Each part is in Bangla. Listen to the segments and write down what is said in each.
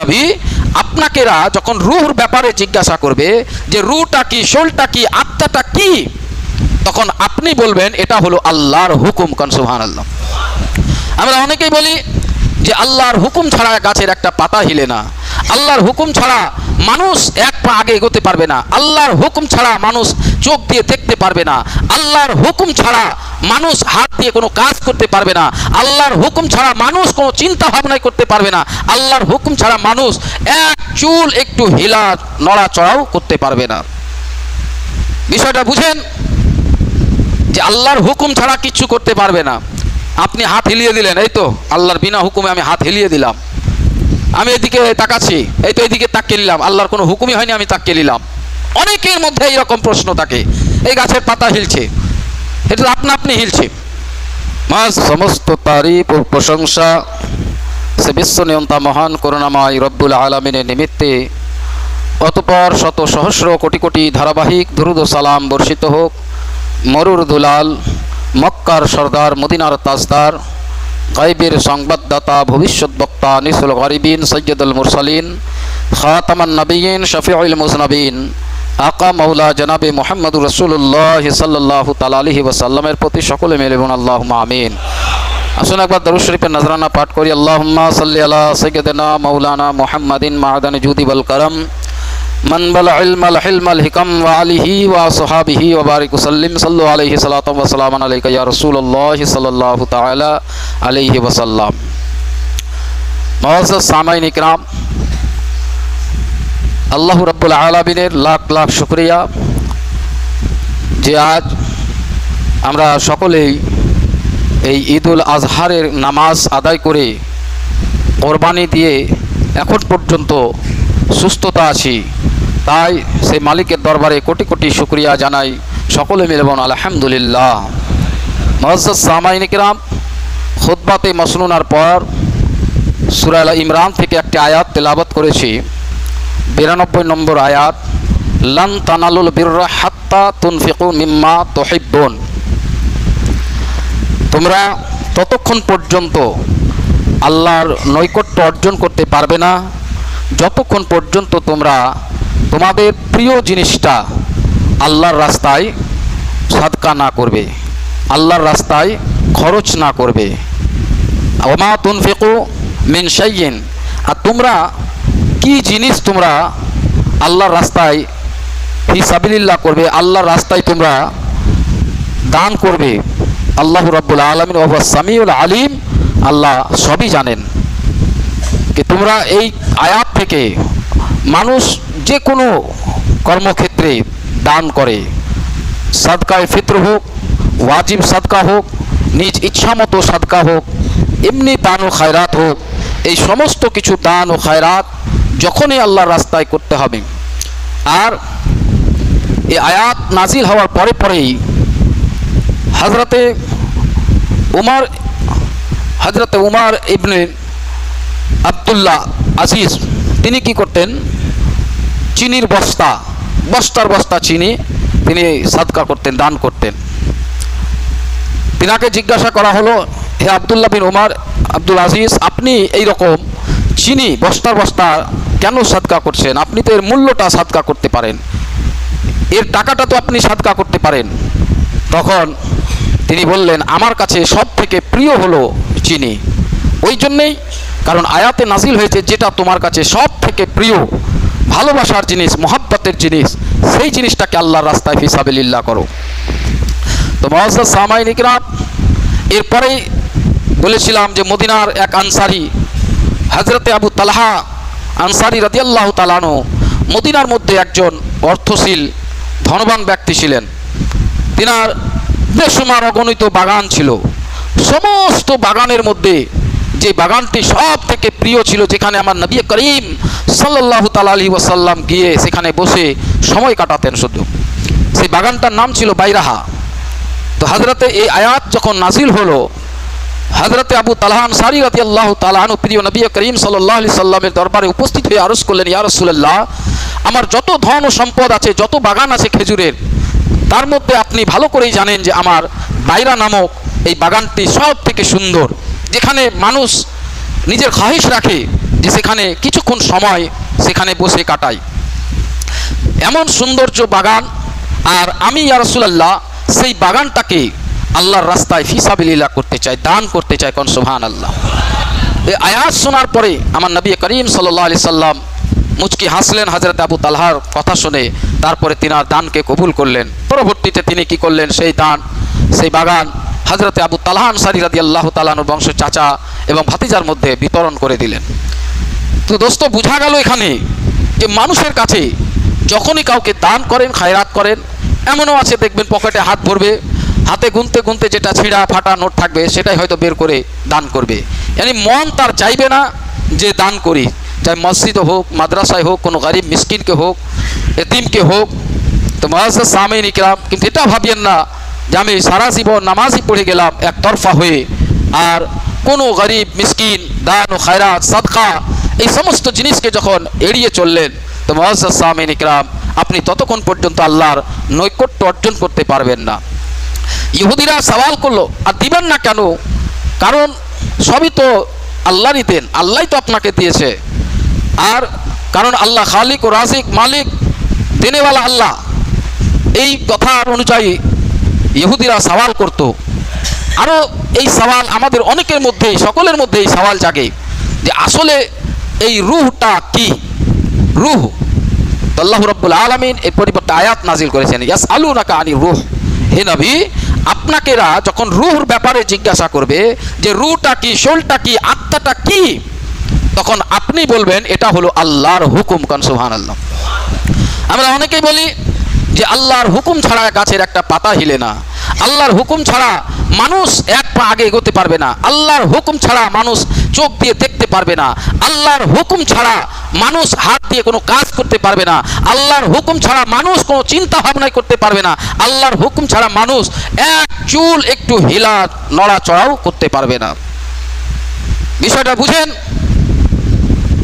নবী, আপনাকেরা যখন রূহর ব্যাপারে জিজ্ঞাসা করবে যে রূহটা কি, সোলটা কি, আত্মাটা কি, তখন আপনি বলবেন এটা হলো আল্লাহর হুকুম। কান সুবহানাল্লাহ। আমরা অনেকেই বলি যে আল্লাহর হুকুম ছাড়া গাছের একটা পাতা হিলে না, আল্লাহর হুকুম ছাড়া মানুষ এক পা আগে এগোতে পারবে না, আল্লাহর হুকুম ছাড়া মানুষ চোখ দিয়ে দেখতে পারবে না, আল্লাহর হুকুম ছাড়া মানুষ হাত দিয়ে কোনো কাজ করতে পারবে না, আল্লাহর হুকুম ছাড়া মানুষ কোনো চিন্তা ভাবনাই করতে পারবে না, আল্লাহর হুকুম ছাড়া মানুষ এক চুল একটু হিলা নড়াচড়াও করতে পারবে না। বিষয়টা বুঝেন যে আল্লাহর হুকুম ছাড়া কিচ্ছু করতে পারবে না। আপনি হাত হিলিয়ে দিলেন, এই তো আল্লাহর বিনা হুকুমে আমি হাত হিলিয়ে দিলাম, আমি এদিকে তাকাচ্ছি, এই তো এদিকে তাকিয়ে নিলাম, আল্লাহর কোনো হুকুমই হয়নি, আমি তাকিয়ে নিলাম। অনেকের মধ্যে এইরকম প্রশ্ন থাকে, এই গাছের পাতা হিলছে, এটা আপনা আপনি হিলছে। সমস্ত তারিফ ও প্রশংসা সে বিশ্ব নিয়ন্তা মহান করুণাময় রব্বুল আলামিনের নিমিত্তে, অতঃপর শত সহস্র কোটি কোটি ধারাবাহিক দুরুদ ও সালাম বর্ষিত হোক মরুর দুলাল, মক্কার সর্দার, মদিনার তাজদার, গায়বের সংবাদদাতা, ভবিষ্যৎ বক্তা, নিসুল গরিবিন, সৈয়দুল মুরসালিন, খাতামান নবিয়িন, শফিউল মুজনবিন, আকা মৌলা জনাবে মুহাম্মদুর রাসূলুল্লাহ সাল্লাল্লাহু তাআলা আলাইহি ওয়াসাল্লামের প্রতি সকলে মিলে বলুন আল্লাহুম্মা আমিন। আসুন একবার দরুদ শরীফের নজরানা পাঠ করি। আল্লাহুম্মা সাল্লি আলা সাইয়্যিদিনা মাওলানা মুহাম্মাদিন মা'দানি জুদি ওয়াল কারাম মান বাল ইলমাল হিলমাল হিকাম ওয়া আলিহি ওয়া আসহাবিহি ওয়া বারিক ওয়াসাল্লিম। সাল্লু আলাইহি সালাতু ওয়া সালামান আলাইকা ইয়া রাসূলুল্লাহ সাল্লাল্লাহু তাআলা আলাইহি ওয়াসাল্লাম। মুআজ্জাজ সামাঈন ইকরাম, আল্লাহ রাব্বুল আলামিনের লাখ লাখ শুকরিয়া যে আজ আমরা সকলেই এই ঈদুল আজহারের নামাজ আদায় করে কোরবানি দিয়ে এখন পর্যন্ত সুস্থতা আছি। তাই সেই মালিকের দরবারে কোটি কোটি শুকরিয়া জানাই। সকলে মিলে বলুন আলহামদুলিল্লাহ। মুআজ্জাজ সামাঈন ইকরাম, খুতবাতে মাসনুনার পর সূরা আল ইমরান থেকে একটি আয়াত তেলাওয়াত করেছি, 92 নম্বর আয়াত, লান তানালুল বিররা হাত্তা তুনফিকু মিম্মা তুহিব্বুন। তোমরা ততক্ষণ পর্যন্ত আল্লাহর নৈকট্য অর্জন করতে পারবে না যতক্ষণ পর্যন্ত তোমরা তোমাদের প্রিয় জিনিসটা আল্লাহর রাস্তায় সাদকা না করবে, আল্লাহর রাস্তায় খরচ না করবে। ওমা তুনফিকু মিন শাইইন, আর তোমরা কি জিনিস তোমরা আল্লাহর রাস্তায় ফি সাবিলিল্লাহ করবে, আল্লাহর রাস্তায় তোমরা দান করবে, আল্লাহ রাব্বুল আলামিন ওয়া হুয়াস সামিউল আলিম, আল্লাহ সবই জানেন। কি তোমরা এই আয়াত থেকে মানুষ যে কোনো কর্মক্ষেত্রে দান করে, সাদকায়ে ফিতর হোক, ওয়াজিব সাদকা হোক, নিজ ইচ্ছামতো সাদকা হোক, এমনি দান ও খায়রাত হোক, এই সমস্ত কিছু দান ও খায়রাত যখনই আল্লাহর রাস্তায় করতে হবে। আর এই আয়াত নাজিল হওয়ার পরে পরেই হযরতে উমর ইবনে আব্দুল্লাহ আজিজ তিনি কি করতেন, চিনির বস্তার বস্তা চিনি তিনি সাদকা করতেন, দান করতেন। তিনাকে জিজ্ঞাসা করা হলো, হে আব্দুল্লাহ বিন উমর আব্দুল আজিজ, আপনি এই রকম চিনি বস্তার বস্তা কেন সাদকা করছেন? আপনি তো এর মূল্যটা সাদকা করতে পারেন, এর টাকাটা তো আপনি সাদকা করতে পারেন। তখন তিনি বললেন, আমার কাছে সব থেকে প্রিয় হলো চিনি। ওই জন্যেই, কারণ আয়াতে নাজিল হয়েছে যেটা তোমার কাছে সব থেকে প্রিয়, ভালোবাসার জিনিস, মহাব্বতের জিনিস, সেই জিনিসটাকে আল্লাহর রাস্তায় ফি সাবিলিল্লাহ করো। তো মুআজ্জাজ সামাঈন ইকরাম, এরপরেই বলেছিলাম যে মদিনার এক আনসারী হযরতে আবু তালহা আনসারী রাদিয়াল্লাহু তাআলা আনহু মদিনার মধ্যে একজন অর্থশীল ধনবান ব্যক্তি ছিলেন। তিনার বেশুমার অগণিত বাগান ছিল। সমস্ত বাগানের মধ্যে যে বাগানটি সব থেকে প্রিয় ছিল, যেখানে আমার নবী করিম সাল্লাল্লাহু তাআলা আলাইহি ওয়াসাল্লাম গিয়ে সেখানে বসে সময় কাটাতেন শুধু, সেই বাগানটার নাম ছিল বাইরাহা। তো হযরতে এই আয়াত যখন নাজিল হলো, হযরতে আবু তালহা আনসারী রাদিয়াল্লাহু তাআলা আনহু প্রিয় নবী করিম সাল্লাল্লাহু আলাইহি সাল্লামের দরবারে উপস্থিত হয়ে আরজ করলেন, ইয়া রাসূলুল্লাহ, আমার যত ধন ও সম্পদ আছে, যত বাগান আছে খেজুরের, তার মধ্যে আপনি ভালো করেই জানেন যে আমার বাইরা নামক এই বাগানটি সব থেকে সুন্দর, যেখানে মানুষ নিজের খাহিশ রাখে যে সেখানে কিছুক্ষণ সময় সেখানে বসে কাটাই। এমন সৌন্দর্য বাগান, আর আমি ইয়া রাসূলুল্লাহ সেই বাগানটাকে আল্লাহর রাস্তায় ফিসাবিলিল্লাহ করতে চাই, দান করতে চাই। কোন সুবহানাল্লাহ। এই আয়াত শোনার পরে আমার নবী করিম সাল্লাল্লাহু আলাইহি সাল্লাম মুচকি হাসলেন হযরত আবু তালহার কথা শুনে, তারপরে তিনার দানকে কবুল করলেন। পরবর্তীতে তিনি কি করলেন, সেই দান, সেই বাগান হযরত আবু তালহা আনসারী রাদিয়াল্লাহু তাআলা আনহুর বংশ চাচা এবং ভাতিজার মধ্যে বিতরণ করে দিলেন। তো দোস্ত, বোঝা গেল এখানে যে মানুষের কাছে যখনই কাউকে দান করেন, খায়রাত করেন, এমনও আছে দেখবেন পকেটে হাত ভরবে, হাতে গুনতে গুনতে যেটা ছিঁড়া ফাটা নোট থাকবে সেটাই হয়তো বের করে দান করবে। মানে মন তার চাইবে না যে দান করি, চাই মসজিদে হোক, মাদ্রাসায় হোক, কোনো গরিব মিসকিনকে হোক, এতিমকে হোক। তো মুআজ্জাজ সামিঈন ইকরাম, কিন্তু এটা ভাবিয়েন না যে আমি সারা জীবন নামাজই পড়ে গেলাম একতরফা হয়ে, আর কোনো গরিব মিসকিন, দান ও খায়রাত, সাদকা এই সমস্ত জিনিসকে যখন এড়িয়ে চললেন, তো মুআজ্জাজ সামিঈন ইকরাম, আপনি ততক্ষণ পর্যন্ত আল্লাহর নৈকট্য অর্জন করতে পারবেন না। ইহুদিরা সওয়াল করলো, আর দিবেন না কেন? কারণ সবই তো আল্লাহরই দেন, আল্লাহই তো আপনাকে দিয়েছে। আর কারণ আল্লাহ খালিক ও রাজিক, মালিক, দেনেওয়ালা আল্লাহ। এই কথা অনুযায়ী ইহুদিরা সওয়াল করত। আরও এই সওয়াল আমাদের অনেকের মধ্যেই, সকলের মধ্যেই সওয়াল জাগে যে আসলে এই রূহটা কি? রূহ। তো আল্লাহ রাব্বুল আলামিন এর পরিবর্তে আয়াত নাজিল করেছেন, ইয়াসআলুনাকা আনির রূহ। হে নবী, আপনাকেরা যখন রূহর ব্যাপারে জিজ্ঞাসা করবে যে রূহটা কি, শোলটা কি, আত্মাটা কি, তখন আপনি বলবেন এটা হলো আল্লাহর হুকুম। কান সুবহানাল্লাহ। আমরা অনেকেই বলি যে আল্লাহর হুকুম ছাড়া গাছের একটা পাতা হিলে না, আল্লাহর হুকুম ছাড়া মানুষ এক পা আগে এগোতে পারবে না, আল্লাহর হুকুম ছাড়া মানুষ চোখ দিয়ে দেখতে পারবে না, আল্লাহর হুকুম ছাড়া মানুষ হাত দিয়ে কোনো কাজ করতে পারবে না, আল্লাহর হুকুম ছাড়া মানুষ কোনো চিন্তা ভাবনাই করতে পারবে না, আল্লাহর হুকুম ছাড়া মানুষ এক চুল একটু হিলা নড়াচড়াও করতে পারবে না। বিষয়টা বুঝেন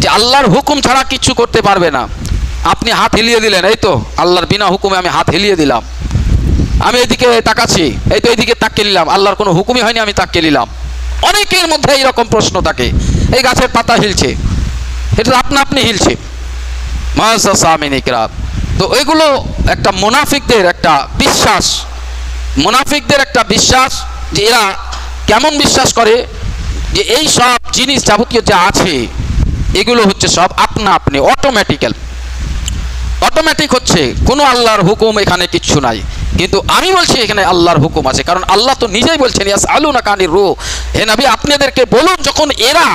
যে আল্লাহর হুকুম ছাড়া কিছু করতে পারবে না। আপনি হাত হিলিয়ে দিলেন, এই তো আল্লাহর বিনা হুকুমে আমি হাত হিলিয়ে দিলাম, আমি এদিকে তাকাচ্ছি, এই তো এইদিকে তাকিয়ে নিলাম, আল্লাহর কোনো হুকুমই হয়নি, আমি তাকিয়ে নিলাম। অনেকের মধ্যে এইরকম প্রশ্ন থাকে, এই গাছের পাতা হিলছে, এটা আপনা আপনি হিলছে। মুআজ্জাজ সামিঈন ইকরাম, তো এগুলো একটা মুনাফিকদের একটা বিশ্বাস, মুনাফিকদের একটা বিশ্বাস যে এরা কেমন বিশ্বাস করে যে এই সব জিনিস যাবতীয় যা আছে এগুলো হচ্ছে সব আপনা আপনি অটোমেটিক হচ্ছে, কোনো আল্লাহর হুকুম এখানে কিচ্ছু নাই। কিন্তু আমি বলছি এখানে আল্লাহর হুকুম আছে, কারণ আল্লাহ তো নিজেই বলছেন ইয়াসআলুনাকা আনির রূহ। হে নবী, আপনাদেরকে বলুন, যখন এরা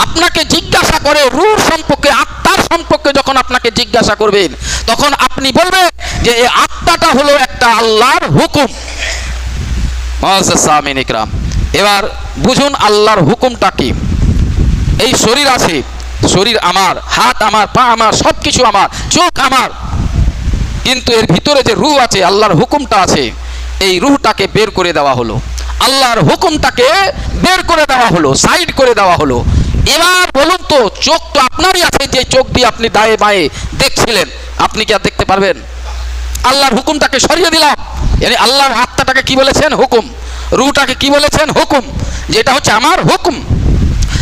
আপনাকে জিজ্ঞাসা করে রূহ সম্পর্কে, আত্মার সম্পর্কে যখন আপনাকে জিজ্ঞাসা করবেন, তখন আপনি বলবেন যে এই আত্মাটা হলো একটা আল্লাহর হুকুম। মুআজ্জাজ সামিঈন ইকরাম, এবার বুঝুন আল্লাহর হুকুমটা কি। এই শরীর আছে, শরীর আমার, হাত আমার, পা আমার, সব কিছু আমার, চোখ আমার, কিন্তু এর ভিতরে যে রূহ আছে, আল্লাহর হুকুমটা আছে, এই রূহটাকে বের করে দেওয়া হলো, আল্লাহর হুকুমটাকে বের করে দেওয়া হলো, সাইড করে দেওয়া হলো। এবার বলুন তো, চোখ তো আপনারই আছে, যে চোখ দিয়ে আপনি দায়ে বায়ে দেখছিলেন, আপনি কি আর দেখতে পারবেন? আল্লাহর হুকুমটাকে সরিয়ে দিলাম, মানে আল্লাহর আত্মাটাকে কি বলেছেন? হুকুম। রূহটাকে কি বলেছেন? হুকুম, যেটা হচ্ছে আমার হুকুম।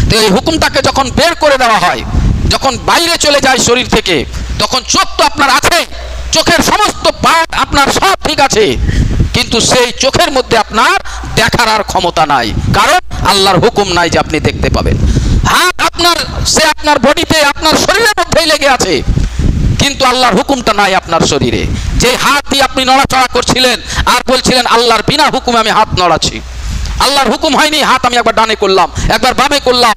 তো এই হুকুমটাকে যখন বের করে দেওয়া হয়, যখন বাইরে চলে যায় শরীর থেকে, তখন চোখ তো আপনার আছে, চোখের সমস্ত পার্ট আপনার সব ঠিক আছে, কিন্তু সেই চোখের মধ্যে আপনার দেখার আর ক্ষমতা নাই, কারণ আল্লাহর হুকুম নাই যে আপনি দেখতে পাবেন। হাত আপনার, সে আপনার বডিতে, আপনার শরীরের মধ্যেই লেগে আছে, কিন্তু আল্লাহর হুকুমটা নাই আপনার শরীরে। যে হাত দিয়ে আপনি নড়াচড়া করছিলেন আর বলছিলেন আল্লাহর বিনা হুকুমে আমি হাত নড়াচ্ছি, আল্লাহর হুকুম হয়নি, হাত আমি একবার ডানে করলাম, একবার বামে করলাম।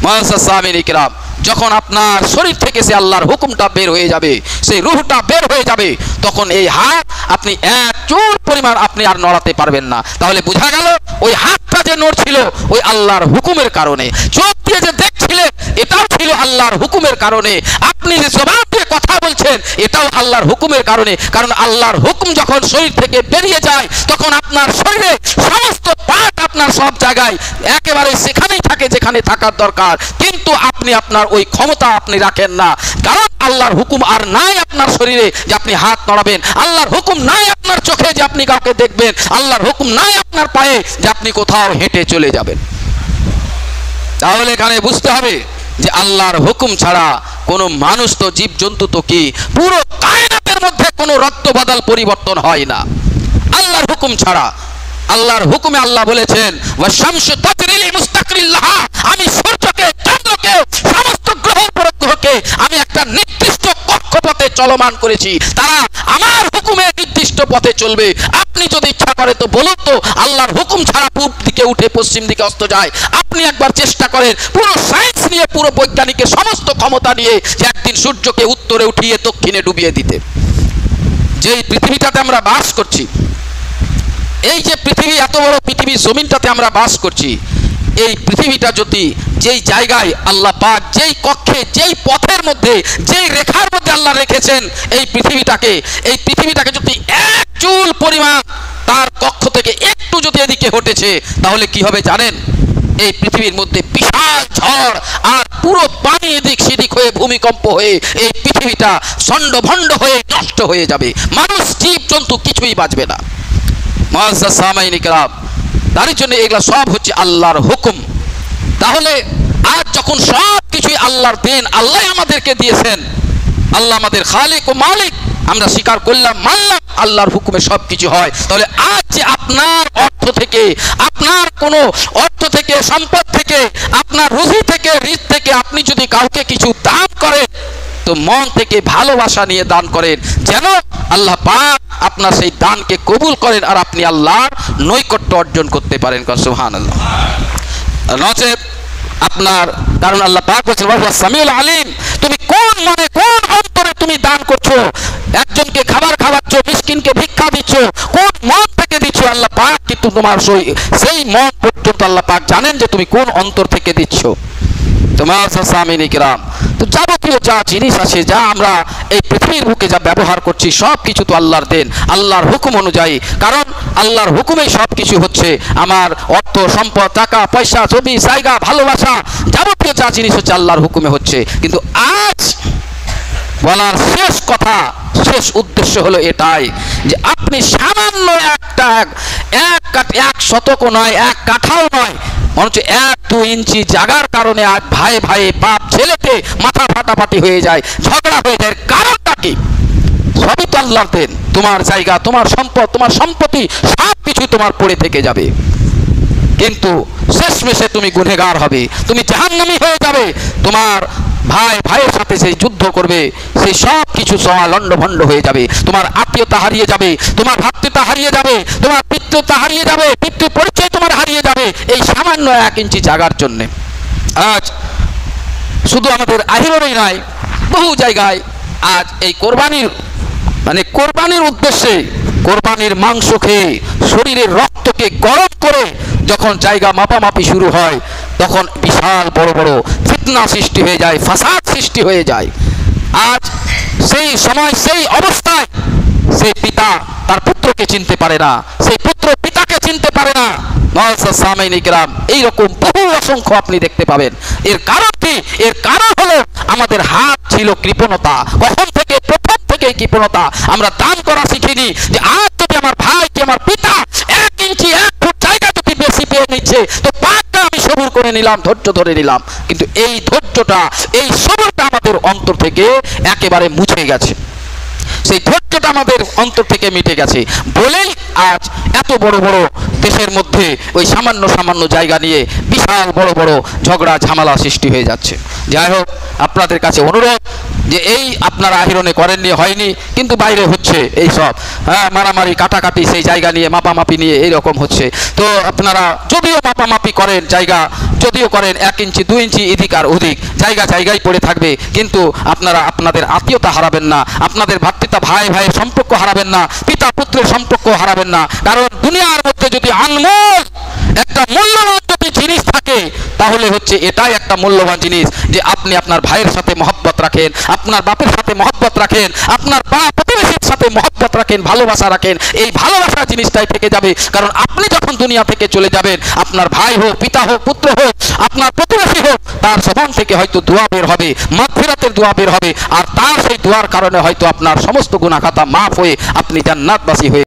মুআজ্জাজ সামিঈন ইকরাম, যখন আপনার শরীর থেকে সে আল্লাহর হুকুমটা বের হয়ে যাবে, সেই রূহটা বের হয়ে যাবে, তখন এই হাত আপনি এক চুল পরিমাণ আপনি আর নড়াতে পারবেন না। তাহলে বোঝা গেল ওই হাতটা যে নড়ছিল ওই আল্লাহর হুকুমের কারণে, চোখ দিয়ে যে দেখছিলেন এটাও ছিল আল্লাহর হুকুমের কারণে, আপনি যে জবান দিয়ে কথা বলছেন এটাও আল্লাহর হুকুমের কারণে। কারণ আল্লাহর হুকুম যখন শরীর থেকে বেরিয়ে যায়, তখন আপনার শরীরে সমস্ত পার্ট আপনার সব জায়গায় একেবারে সেখানেই থাকে যেখানে থাকার দরকার, কিন্তু আপনি আপনার ওই ক্ষমতা আপনি রাখেন না, কারণ আল্লাহর হুকুম আর নাই আপনার শরীরে যে আপনি হাত নড়াবেন, আল্লাহর হুকুম নাই আপনার চোখে যে আপনি কাউকে দেখবেন, আল্লাহর হুকুম নাই আপনার পায়ে যে আপনি কোথাও হেঁটে চলে যাবেন। তাহলে এখানে বুঝতে হবে যে আল্লাহর হুকুম ছাড়া কোনো মানুষ তো জীবজন্তু তো কি পুরো কায়নাতের মধ্যে কোনো রত্ত বদল পরিবর্তন হয় না আল্লাহর হুকুম ছাড়া। আল্লাহর হুকুমে আল্লাহ বলেছেন ওয়াশামসু তাজরি লিমুস্তাকরিল লাহা, আমি সূর্যকে, চন্দ্রকে, সমস্ত গ্রহ উপগ্রহকে আমি একটা নির্দিষ্ট কক্ষপথে চলমান করেছি, তারা আমার হুকুমে নির্দিষ্ট পথে চলবে। আপনি যদি ইচ্ছা করে তো বলুন তো আল্লাহর হুকুম ছাড়া পূব দিকে উঠে পশ্চিম দিকে অস্ত যায়? আপনি একবার চেষ্টা করেন পুরো সায়েন্স নিয়ে, পুরো বৈজ্ঞানিকের সমস্ত ক্ষমতা নিয়ে যে একদিন সূর্যকে উত্তরে উঠিয়ে দক্ষিণে ডুবিয়ে দিতে। যে পৃথিবীটাতে আমরা বাস করছি, এই যে পৃথিবী, এত বড় পৃথিবীর জমিনটাতে আমরা বাস করছি, এই পৃথিবীটা যদি যেই জায়গায় আল্লাহ পাক যেই কক্ষে যেই পথের মধ্যে যেই রেখার মধ্যে আল্লাহ রেখেছেন এই পৃথিবীটাকে যদি এক চুল পরিমাণ তার কক্ষ থেকে একটু যদি এদিকে হটেছে তাহলে কি হবে জানেন? এই পৃথিবীর মধ্যে বিশাল ঝড় আর পুরো পানি এদিক সেদিক হয়ে ভূমিকম্প হয়ে এই পৃথিবীটা ছন্ডভণ্ড হয়ে নষ্ট হয়ে যাবে, মানুষ জীবজন্তু কিছুই বাঁচবে না। মুআজ্জাজ সামাইন ইকরাম, তার জন্য এগুলা সব হচ্ছে আল্লাহর হুকুম। তাহলে আজ যখন সব কিছুই আল্লাহর দেন, আল্লাহ আমাদেরকে দিয়েছেন, আল্লাহ আমাদের খালিক ও মালিক, আমরা স্বীকার করলাম, মানলাম আল্লাহর হুকুমে সব কিছু হয়, তাহলে আজ যে আপনার অর্থ থেকে, আপনার কোনো অর্থ থেকে, সম্পদ থেকে, আপনার রুজি থেকে, রিজ থেকে আপনি যদি কাউকে কিছু দান করেন তো মন থেকে ভালোবাসা নিয়ে দান করেন, যেন আল্লাহ পাক আপনার সেই দানকে কবুল করেন আর আপনি আল্লাহর নৈকট্য অর্জন করতে পারেন। সুবহানাল্লাহ। নচেত আপনার, কারণ আল্লাহ পাক বলেছেন ওয়া সামিউল আলিম, তুমি কোন মনে কোন অন্তরে তুমি দান করছো, একজনকে খাবার খাওয়াচ্ছ, মিসকিনকে ভিক্ষা দিচ্ছ, কোন মন থেকে দিচ্ছ আল্লাহ পাক কিন্তু তোমার সেই মন পর্যন্ত আল্লাহ পাক জানেন যে তুমি কোন অন্তর থেকে দিচ্ছ। তোমার সামিন ইকরাম, তো যাবতীয় যা জিনিস আছে, যা আমরা এই পৃথিবীর বুকে যা ব্যবহার করছি সব কিছু তো আল্লাহর দেন, আল্লাহর হুকুম অনুযায়ী, কারণ আল্লাহর হুকুমেই সব কিছু হচ্ছে। আমার অর্থ, সম্পদ, টাকা পয়সা, জমি জায়গা, ভালোবাসা, যাবতীয় যা জিনিস হচ্ছে আল্লাহর হুকুমে হচ্ছে। কিন্তু আজ বলার শেষ কথা, শেষ উদ্দেশ্য হলো এটাই যে আপনি সামান্য এক শতক নয়, এক কাঠাও নয়, মনে 1-2 ইঞ্চি জায়গার কারণে আজ ভাই ভাই, বাপ ছেলেতে মাথা ফাটাফাটি হয়ে যায়, ঝগড়া হয়ে যায়। কারণটা কি? সবই তো আল্লাহর দেন। তোমার জায়গা, তোমার সম্পদ, তোমার সম্পত্তি সব কিছু তোমার পড়ে থেকে যাবে, কিন্তু শেষমেশে তুমি গুনেগার হবে, তুমি জাহান্নামী হয়ে যাবে। তোমার ভাই ভাইয়ের সাথে সেই যুদ্ধ করবে, সেই সব কিছু লণ্ডভণ্ড হয়ে যাবে, তোমার আত্মীয়তা হারিয়ে যাবে, তোমার ভ্রাতৃতা হারিয়ে যাবে, তোমার পিতৃতা হারিয়ে যাবে, পিতৃ পরিচয় তোমার হারিয়ে যাবে এই সামান্য 1 ইঞ্চি জায়গার জন্যে। আজ শুধু আমাদের আহিরেই নয়, বহু জায়গায় আজ এই কোরবানির উদ্দেশ্যে, কোরবানির মাংস খেয়ে শরীরের রক্তকে গরম করে যখন জায়গা মাপামাপি শুরু হয় তখন বিশাল বড় বড় ফিতনা সৃষ্টি হয়ে যায়, ফাসাদ সৃষ্টি হয়ে যায়। আজ সেই সময়, সেই অবস্থায় সেই পিতা তার পুত্রকে চিনতে পারে না, সেই পুত্র পিতাকে চিনতে পারে না। মুআজ্জাজ সামিন ইকরাম, এইরকম বহু অসংখ্য আপনি দেখতে পাবেন। এর কারণ কি? এর কারণ হলো আমাদের হাত ছিল কৃপণতা। কখন থেকে? প্রথম থেকে কৃপণতা। আমরা দান করা শিখিনি, যে আজ যদি আমার ভাই কি আমার পিতা 1 ইঞ্চি 1 ফুট জায়গা যদি বেশি পেয়ে নিচ্ছে তো পাঁচটা আমি সবুর করে নিলাম, ধৈর্য ধরে নিলাম, কিন্তু এই ধৈর্যটা, এই সবুরটা আমাদের অন্তর থেকে একেবারে মুছে গেছে, সেই ধৈর্যটা আমাদের অন্তর থেকে মিটে গেছে বলেই আজ এত বড় বড় দেশের মধ্যে ওই সামান্য সামান্য জায়গা নিয়ে বিশাল বড় বড় ঝগড়া ঝামেলা সৃষ্টি হয়ে যাচ্ছে। যাই হোক, আপনাদের কাছে অনুরোধ যে এই আপনারা আহিরনে করেননি, হয়নি, কিন্তু বাইরে হচ্ছে এই সব মারামারি, কাটাকাটি, সেই জায়গা নিয়ে মাপামাপি নিয়ে এইরকম হচ্ছে। তো আপনারা যদিও মাপামাপি করেন, জায়গা যদিও করেন 1 ইঞ্চি 2 ইঞ্চি এদিক আর ওদিক, জায়গা জায়গায় পড়ে থাকবে, কিন্তু আপনারা আপনাদের আত্মীয়তা হারাবেন না, আপনাদের ভ্রাতৃতা ভাই ভাইয়ের সম্পর্ক হারাবেন না, পিতা পুত্রের সম্পর্ক হারাবেন না। কারণ দুনিয়ার মধ্যে যদি আনমোল একটা মূল্যবান যদি জিনিস থাকে তাহলে হচ্ছে এটাই একটা মূল্যবান জিনিস, যে আপনি আপনার ভাইয়ের সাথে মহব্বত রাখেন, আপনার বাপের সাথে মহব্বত রাখেন, আপনার প্রতিবেশীর সাথে মহব্বত রাখেন, ভালোবাসা রাখেন। এই ভালোবাসা জিনিসটাই থেকে যাবে, কারণ আপনি যখন দুনিয়া থেকে চলে যাবেন, আপনার ভাই হোক, পিতা হোক, পুত্র হোক, আপনার প্রতিবেশী হোক, তার জবান থেকে হয়তো দোয়া বের হবে, মাগফিরাতের দোয়া বের হবে, আর তার সেই দোয়ার কারণে হয়তো আপনার সমস্ত গুনাহ খাতা মাফ হয়ে আপনি জান্নাতবাসী হয়ে